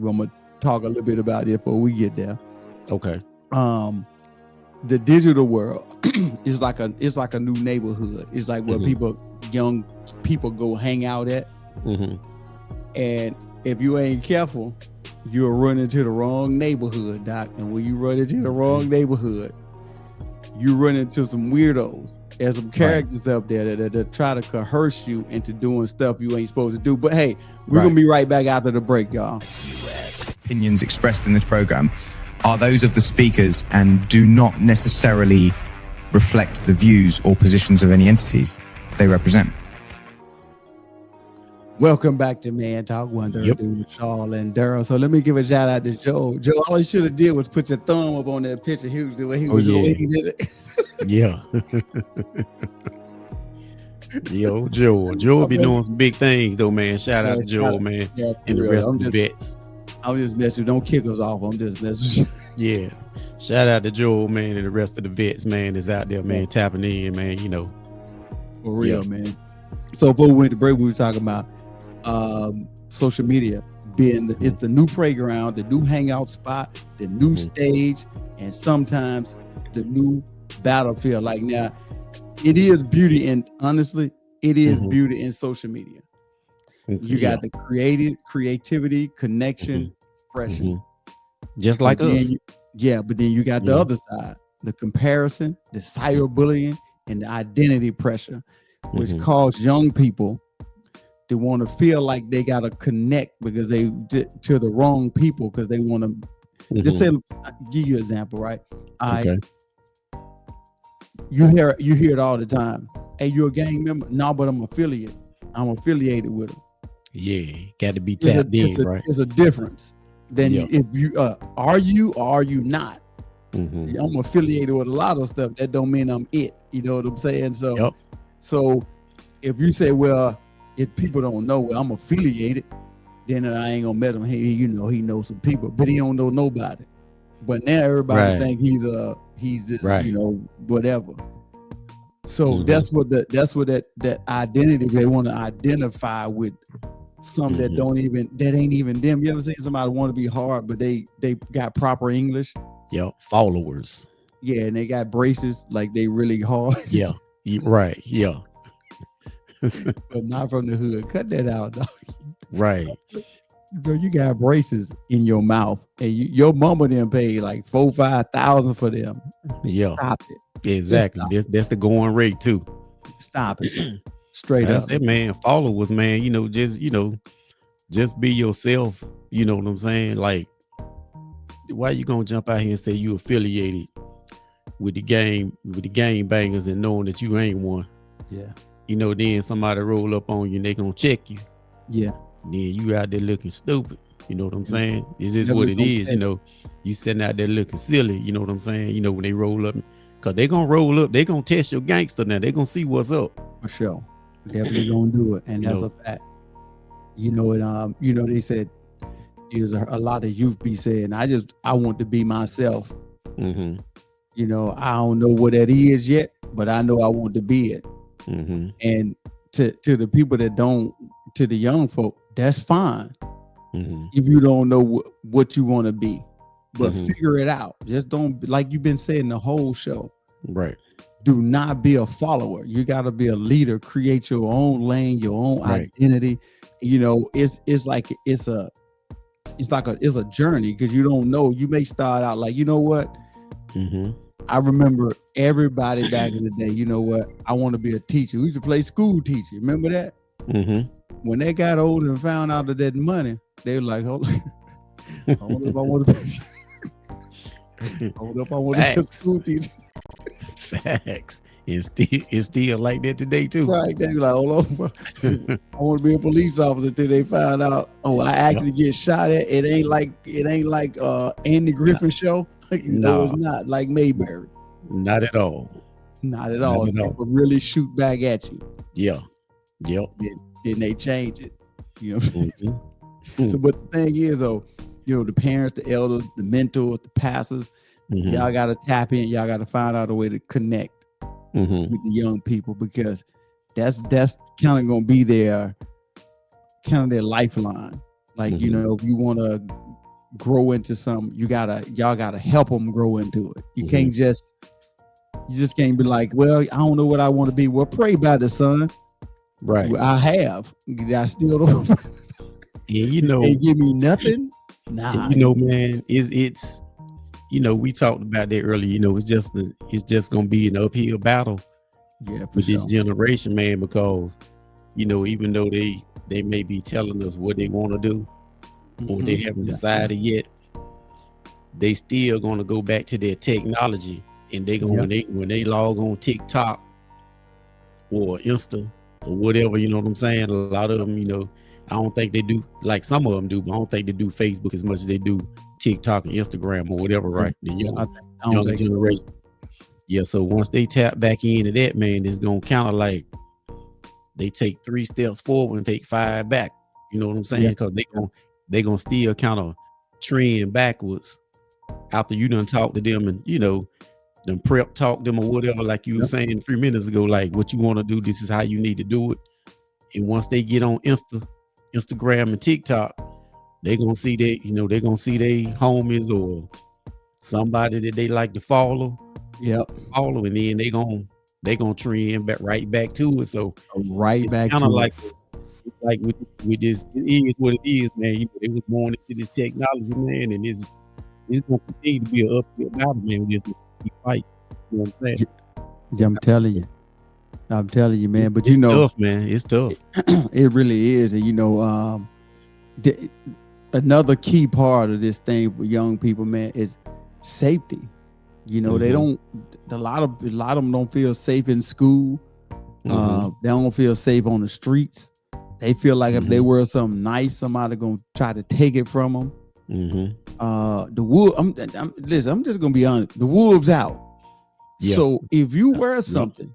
gonna talk a little bit about it before we get there. Okay. The digital world is like a new neighborhood. It's like where Mhm. young people go hang out at. Mm-hmm. And if you ain't careful, you'll run into the wrong neighborhood, Doc. And when you run into the wrong neighborhood, you run into some weirdos. There's some characters up there that try to coerce you into doing stuff you ain't supposed to do. But hey, we're gonna be right back after the break, y'all. Opinions expressed in this program are those of the speakers and do not necessarily reflect the views or positions of any entities they represent. Welcome back to Man Talk 133 with Charles and Daryl. So let me give a shout out to Joe. Joe, all he should have did was put your thumb up on that picture. He was the way he was leaning it. Yeah. Yo, Joe be doing some big things though, man. Shout out to Joe, man. Yeah, And the real. rest of the vets. I'm just messing. Don't kick us off. I'm just messing. Yeah. Shout out to Joe, man, and the rest of the vets, man, that's out there, man, tapping in, man, For real, man. So before we went to break, we were talking about social media being it's the new playground, the new hangout spot, the new stage, and sometimes the new battlefield. Like now, it is beauty, and honestly, it is beauty in social media. You got the creativity, connection, expression. Just like us. But then you got the other side, the comparison, the cyberbullying, and the identity pressure, which cause young people to want to feel like they got to connect because they to the wrong people because they want to. Just say, give you an example, right? You hear it all the time. Hey, you a gang member? No, but I'm affiliated. I'm affiliated with them. Yeah, got to be tapped in, right? It's a difference. Then if you are you or are you not? I'm affiliated with a lot of stuff. That don't mean I'm it. You know what I'm saying? So, so if you say, well, if people don't know, well, I'm affiliated, then I ain't gonna met him. He knows some people, but he don't know nobody. But now everybody think he's this, whatever. So that's what that identity, they want to identify with some that ain't even them. You ever seen somebody want to be hard, but they got proper English? Followers. Yeah, and they got braces like they really hard. Right. Yeah. But not from the hood. Cut that out, dog. Right. you got braces in your mouth, and your mama didn't pay like $4,000-5,000 for them. Yeah, Stop it. exactly. That's the going rate too. Stop it. Straight That's up. it, man. Followers, man. Just be yourself. You know what I'm saying? Like, why you gonna jump out here and say you affiliated with the game bangers and knowing that you ain't one? Yeah. Then somebody roll up on you and they gonna check you. Yeah. Then you out there looking stupid. You know what I'm saying? This is Never what it gonna is. check. You sitting out there looking silly. You know what I'm saying? When they roll up, cause they gonna roll up, they gonna test your gangster now. They gonna see what's up. For sure. Definitely gonna do it. And that's a fact. They said there's a lot of youth be saying, I want to be myself. Mm-hmm. I don't know what that is yet, but I know I want to be it. Mm-hmm. And to the people that don't, to the young folk, that's fine. Mm-hmm. If you don't know what you want to be, but Mm-hmm. figure it out. Just don't, like you've been saying the whole show. Right. Do not be a follower. You got to be a leader. Create your own lane, your own identity. It's like a journey, because you don't know. You may start out like, you know what? Mm-hmm. I remember everybody back in the day. You know what? I want to be a teacher. We used to play school teacher. Remember that? Mm-hmm. When they got older and found out that money, they were like, hold on. I wonder if I want to be. Hold up, I want to be a school teacher. Facts. It's still like that today too. Right. They were like, hold on. I want to be a police officer until they found out, I actually get shot at. It ain't like Andy Griffin show. No, it's not like Mayberry. Not at all. Not at all. People really shoot back at you. Yeah. Yep. Then they change it. Mm-hmm. So, but the thing is, though, the parents, the elders, the mentors, the pastors, mm-hmm. y'all got to tap in. Y'all got to find out a way to connect mm-hmm. with the young people, because that's kind of going to be their lifeline. Like, mm-hmm. If you want to grow into something, y'all gotta help them grow into it. You mm-hmm. you just can't be like, well, I don't know what I want to be. Well, pray about it, son. Right. Well, I have. I still don't. And they give me nothing. Nah. Man, it's we talked about that earlier. It's just gonna be an uphill battle. Yeah, for this generation, man, because even though they may be telling us what they want to do, or they haven't decided yet, they still gonna go back to their technology, and they gonna when they log on TikTok or Insta or whatever, you know what I'm saying? A lot of them, I don't think they do, like some of them do, but I don't think they do Facebook as much as they do TikTok and Instagram or whatever, right? The younger generation. Yeah, so once they tap back into that, man, it's gonna kind of like they take 3 steps forward and take 5 back. You know what I'm saying? Because they gonna still kind of trend backwards after you done talk to them and them prep talk them or whatever, like you were saying a few minutes ago, like what you want to do, this is how you need to do it. And once they get on Instagram and TikTok, they gonna see that, they gonna see their homies or somebody that they like to follow. Follow, and then they gonna trend right back to it. So right back kind to of like with this, it is what it is, man. They was born into this technology, man, and it's gonna continue to be an uphill battle, man. We just keep fighting. You know what I'm saying? Yeah, I'm telling you, man. But it's tough, man. It's tough. It really is, and another key part of this thing for young people, man, is safety. They don't. A lot of them don't feel safe in school. They don't feel safe on the streets. They feel like if they wear something nice, somebody gonna try to take it from them. The wolf. I'm just gonna be honest. The wolves out. So if you wear something,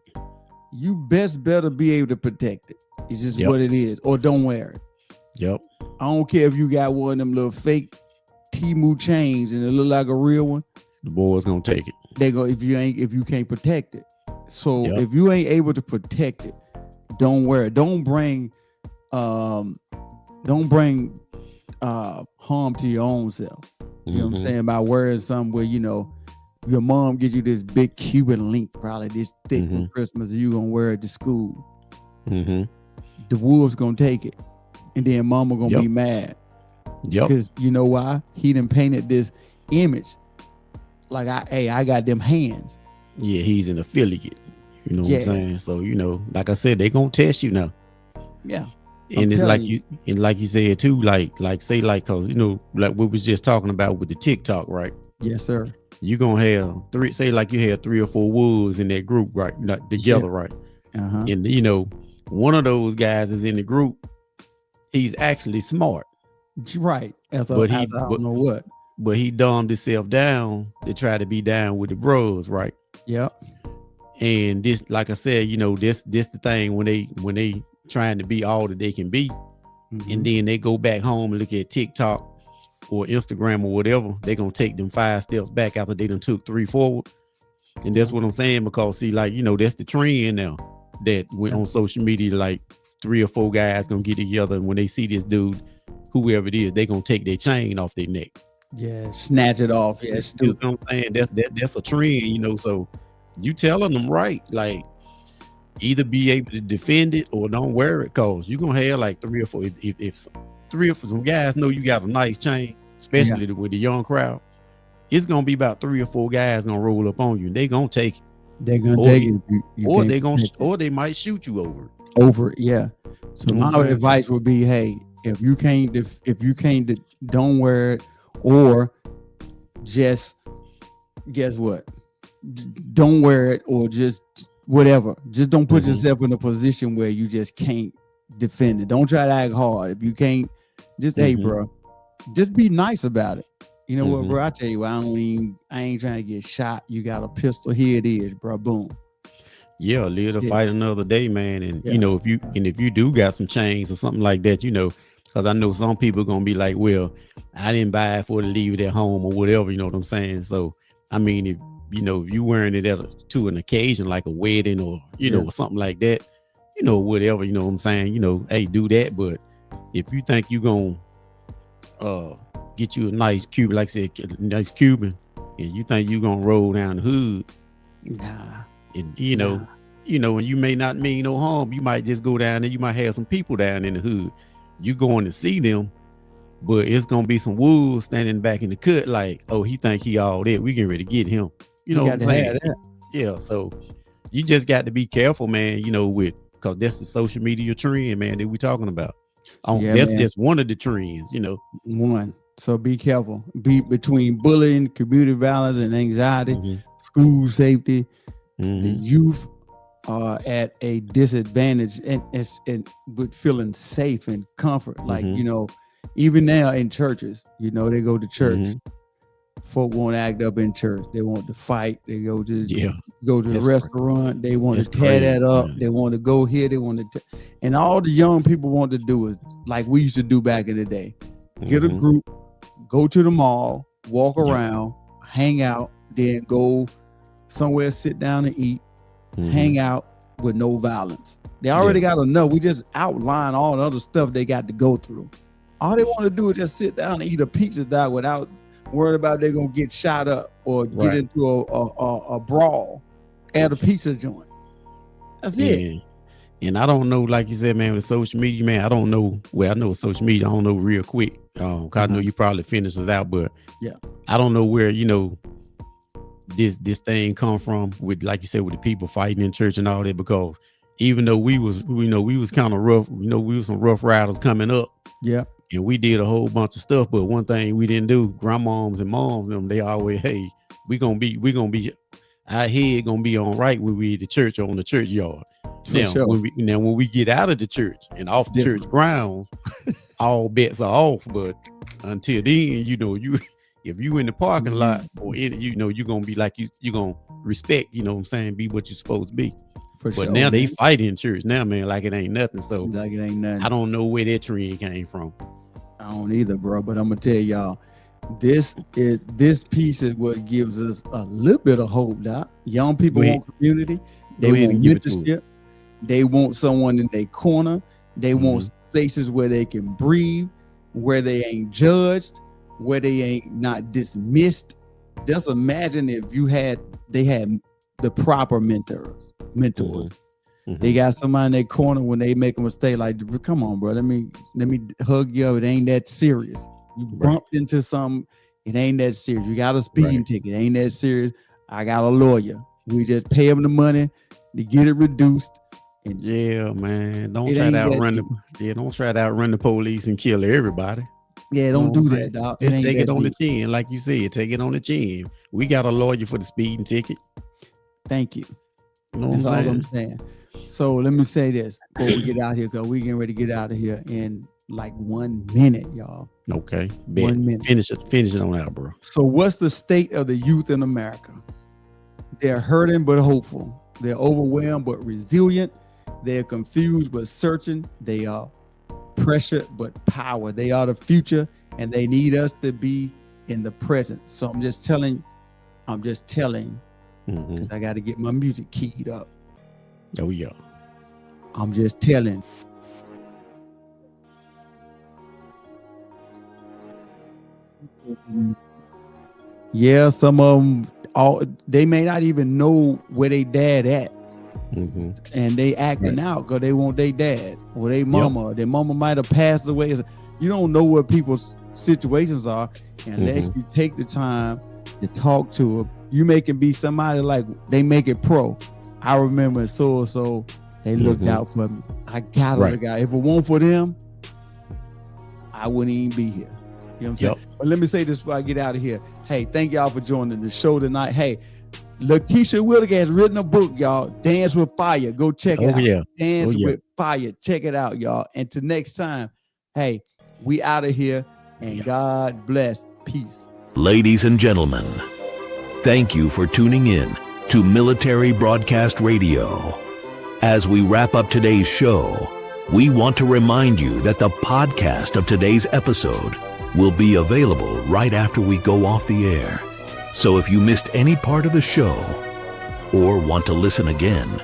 you better be able to protect it. It's just what it is, or don't wear it. I don't care if you got one of them little fake Temu chains and it look like a real one. The boys gonna take it. They go if you can't protect it. So if you ain't able to protect it, don't wear it. Don't bring harm to your own self. You know what I'm saying? By wearing something where your mom gives you this big Cuban link, probably this thick for Christmas, and you gonna wear it to school. The wolves gonna take it, and then mama gonna be mad. Yep. Because you know why? He done painted this image. Like I got them hands. Yeah, he's an affiliate. You know what Yeah. I'm saying? So, you know, like I said, they gonna test you now. Yeah. And it's like telling you said too, like say like, cause you know, like we was just talking about with the TikTok, right? Yes, sir. You gonna have say like you had 3 or 4 wolves in that group, right? Not together, right? Uh-huh. And you know, one of those guys is in the group. He's actually smart, Right. I but don't know what. but he dumbed himself down to try to be down with the bros, right? Yep. And this, like I said, you know, this the thing when they trying to be all that they can be, Mhm. and then they go back home and look at TikTok or Instagram or whatever, they gonna take them 5 steps back after they done took 3 forward. And that's what I'm saying, because see, like, you know, that's the trend now that went on social media, like 3 or 4 guys gonna get together, and when they see this dude, whoever it is, they gonna take their chain off their neck. Yeah, snatch it off. Yeah, You know stupid. what I'm saying? That's a trend, you know. So you telling them right, like either be able to defend it or don't wear it, cause you're gonna have like 3 or 4. If 3 or 4 some guys know you got a nice chain, especially with the young crowd, it's gonna be about 3 or 4 guys gonna roll up on you, and they gonna take it. They're gonna Or take you- it. You or can't they gonna protect it. or they might shoot you over it. Over it. Yeah. So You know what my I'm saying? advice would be, hey, if you can't, don't wear it, or just guess what? Don't wear it, or just whatever. Just don't put Mhm. yourself in a position where you just can't defend it. Don't try to act hard. If you can't, just hey, Mhm. bro, just be nice about it. You know what, Mhm. bro? I tell you what, I ain't trying to get shot. You got a pistol. Here it is, bro. Boom. Yeah, live to Yeah. fight another day, man. And Yeah. you know, if you do got some chains or something like that, you know, because I know some people gonna be like, well, I didn't buy it for to leave it at home or whatever, you know what I'm saying? So I mean, if you wearing it to an occasion like a wedding or you know, Yeah. or something like that, you know, whatever, you know what I'm saying, you know, hey, do that. But if you think you gonna get you a nice Cuban, like I said, a nice Cuban, and you think you gonna roll down the hood, Nah. and and you may not mean no harm. You might just go down there. You might have some people down in the hood. You going to see them, but it's gonna be some wolves standing back in the cut. Like, oh, he think he all that. We getting ready to get him. You know what I'm got to have saying? that. Yeah. So you just got to be careful, man. You know, because that's the social media trend, man, that we talking about. Yeah, That's man. just one of the trends. You know. One. So be careful. Be between bullying, community violence, and anxiety, Mhm. school safety. The Mhm. youth are at a disadvantage and with feeling safe and comfort. Like, Mhm. even now in churches, they go to church. Mhm. Folk won't act up in church. They want to fight. They go to Yeah. the That's restaurant. They want to that's tear crazy, that up. man. They want to go here. They want to, and all the young people want to do is like we used to do back in the day. Get a Mhm. group, go to the mall, walk Yeah. around, hang out, then go somewhere, sit down and eat, Mhm. hang out with no violence. They already got enough. We just outline all the other stuff they got to go through. All they want to do is just sit down and eat a pizza, dog, without worrying about they're gonna get shot up or get Right. into a brawl at a pizza joint. That's it. And I don't know, like you said, man, with social media, man, I don't know. Well, I know social media, I don't know real quick. 'Cause I know you probably finished us out, but Yeah. I don't know where, this thing come from with, like you said, with the people fighting in church and all that, because even though we was kind of rough, we was some rough riders coming up, Yeah. and we did a whole bunch of stuff, but one thing we didn't do, grandmoms and moms, they always, hey, we gonna be our head gonna be on right when we at the church or on the church yard. For sure. When we get out of the church and off the Different. church grounds, all bets are off. But until then, if you in the parking lot or in, you're gonna be like you gonna respect, you know what I'm saying, be what you're supposed to be. For But sure, now they man. fight in church now, man, like it ain't nothing. So Like it ain't nothing. I don't know where that trend came from. I don't either, bro. But I'm gonna tell y'all, this piece is what gives us a little bit of hope. Doc. Young people Go ahead. want community. They Go ahead want and give it to 'em. mentorship. They want someone in their corner. They want Mm-hmm. places where they can breathe, where they ain't judged, where they ain't not dismissed. Just imagine if they had the proper mentors. Mm-hmm. They got somebody in their corner when they make a mistake. Like, come on, bro. Let me hug you up. It ain't that serious. You bumped into some, it ain't that serious. You got a speeding ticket, it ain't that serious. I got a lawyer. We just pay them the money to get it reduced. And yeah, man. Don't try to outrun the police and kill everybody. Yeah, don't do that, dog. Just take it on the chin, like you said. Take it on the chin. We got a lawyer for the speeding ticket. Thank you. You know That's what all I'm saying. So let me say this before we get out here, because we getting ready to get out of here in like 1 minute, y'all. Okay. 1 minute. Finish it on out, bro. So what's the state of the youth in America? They're hurting but hopeful. They're overwhelmed but resilient. They're confused but searching. They are pressured but power. They are the future, and they need us to be in the present. So I'm just telling, because I got to get my music keyed up. Oh yeah. I'm just telling. Yeah, some of them, they may not even know where they dad at. And they acting out because they want their dad or their mama. Their mama might have passed away. You don't know what people's situations are unless you take the time to talk to them. You make it be somebody like they make it pro. I remember so they looked out for me. I gotta look out. If it weren't for them, I wouldn't even be here. You know what I'm saying? But let me say this before I get out of here. Hey, thank y'all for joining the show tonight. Hey, Lakeisha Williger has written a book, y'all. Dance with Fire. Go check it out. Dance with Fire. Check it out, y'all. And till next time, hey, we out of here, and God bless. Peace. Ladies and gentlemen, thank you for tuning in to Military Broadcast Radio. As we wrap up today's show, we want to remind you that the podcast of today's episode will be available right after we go off the air. So if you missed any part of the show or want to listen again,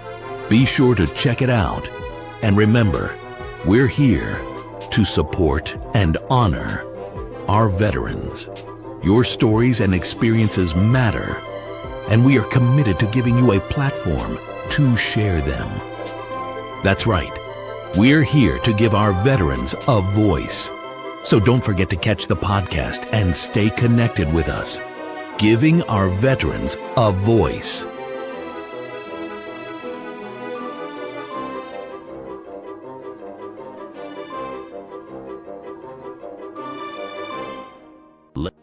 be sure to check it out. And remember, we're here to support and honor our veterans. Your stories and experiences matter, and we are committed to giving you a platform to share them. That's right. We're here to give our veterans a voice. So don't forget to catch the podcast and stay connected with us. Giving our veterans a voice. Let